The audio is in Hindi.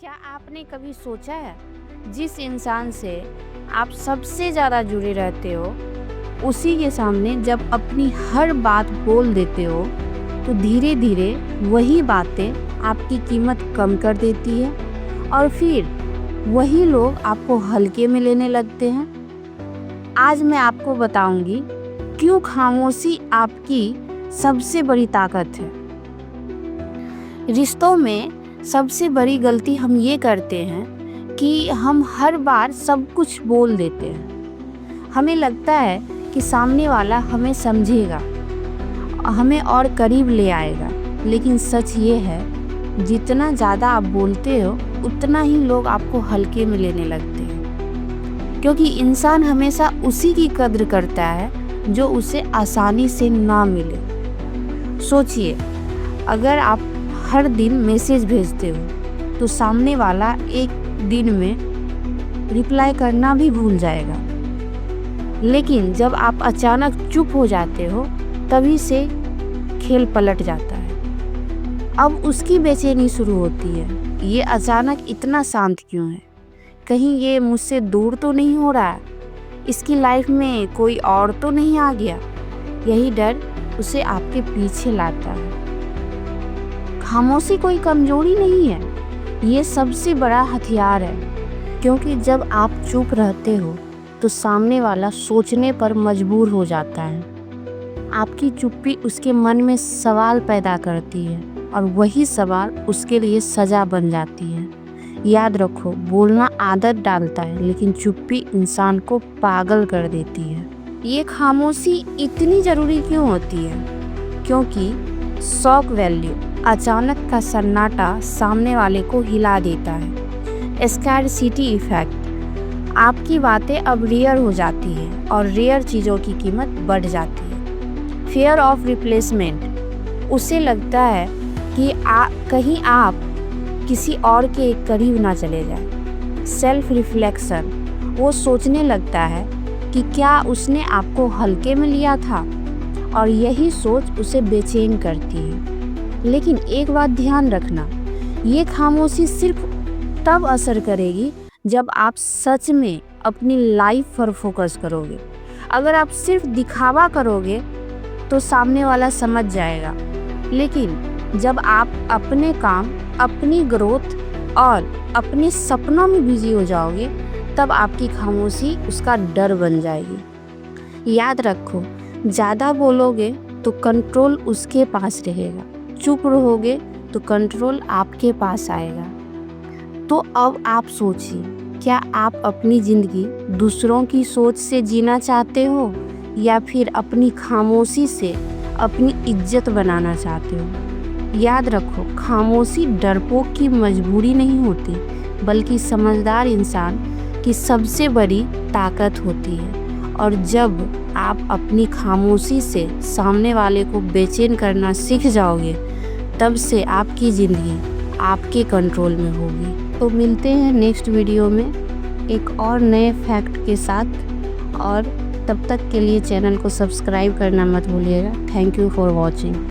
क्या आपने कभी सोचा है, जिस इंसान से आप सबसे ज़्यादा जुड़े रहते हो, उसी के सामने जब अपनी हर बात बोल देते हो, तो धीरे धीरे वही बातें आपकी कीमत कम कर देती है और फिर वही लोग आपको हल्के में लेने लगते हैं। आज मैं आपको बताऊंगी क्यों खामोशी आपकी सबसे बड़ी ताकत है। रिश्तों में सबसे बड़ी गलती हम ये करते हैं कि हम हर बार सब कुछ बोल देते हैं। हमें लगता है कि सामने वाला हमें समझेगा, हमें और करीब ले आएगा, लेकिन सच ये है, जितना ज़्यादा आप बोलते हो उतना ही लोग आपको हल्के में लेने लगते हैं, क्योंकि इंसान हमेशा उसी की कद्र करता है जो उसे आसानी से ना मिले। सोचिए, अगर आप हर दिन मैसेज भेजते हो तो सामने वाला एक दिन में रिप्लाई करना भी भूल जाएगा, लेकिन जब आप अचानक चुप हो जाते हो तभी से खेल पलट जाता है। अब उसकी बेचैनी शुरू होती है, ये अचानक इतना शांत क्यों है, कहीं ये मुझसे दूर तो नहीं हो रहा है, इसकी लाइफ में कोई और तो नहीं आ गया। यही डर उसे आपके पीछे लाता है। खामोशी कोई कमजोरी नहीं है, ये सबसे बड़ा हथियार है, क्योंकि जब आप चुप रहते हो तो सामने वाला सोचने पर मजबूर हो जाता है। आपकी चुप्पी उसके मन में सवाल पैदा करती है और वही सवाल उसके लिए सजा बन जाती है। याद रखो, बोलना आदत डालता है, लेकिन चुप्पी इंसान को पागल कर देती है। ये खामोशी इतनी ज़रूरी क्यों होती है? क्योंकि शॉक वैल्यू, अचानक का सन्नाटा सामने वाले को हिला देता है। स्कैरसिटी इफेक्ट, आपकी बातें अब रेयर हो जाती हैं और रेयर चीज़ों की कीमत बढ़ जाती है। फियर ऑफ रिप्लेसमेंट, उसे लगता है कि कहीं आप किसी और के करीब ना चले जाए। सेल्फ रिफ्लेक्शन, वो सोचने लगता है कि क्या उसने आपको हल्के में लिया था, और यही सोच उसे बेचैन करती है। लेकिन एक बात ध्यान रखना, ये खामोशी सिर्फ तब असर करेगी जब आप सच में अपनी लाइफ पर फोकस करोगे। अगर आप सिर्फ दिखावा करोगे तो सामने वाला समझ जाएगा, लेकिन जब आप अपने काम, अपनी ग्रोथ और अपने सपनों में बिजी हो जाओगे, तब आपकी खामोशी उसका डर बन जाएगी। याद रखो, ज़्यादा बोलोगे तो कंट्रोल उसके पास रहेगा, चुप रहोगे तो कंट्रोल आपके पास आएगा। तो अब आप सोचिए, क्या आप अपनी ज़िंदगी दूसरों की सोच से जीना चाहते हो, या फिर अपनी खामोशी से अपनी इज्जत बनाना चाहते हो? याद रखो, खामोशी डरपोक की मजबूरी नहीं होती, बल्कि समझदार इंसान की सबसे बड़ी ताकत होती है। और जब आप अपनी खामोशी से सामने वाले को बेचैन करना सीख जाओगे, तब से आपकी ज़िंदगी आपके कंट्रोल में होगी। तो मिलते हैं नेक्स्ट वीडियो में एक और नए फैक्ट के साथ, और तब तक के लिए चैनल को सब्सक्राइब करना मत भूलिएगा। Thank you for watching.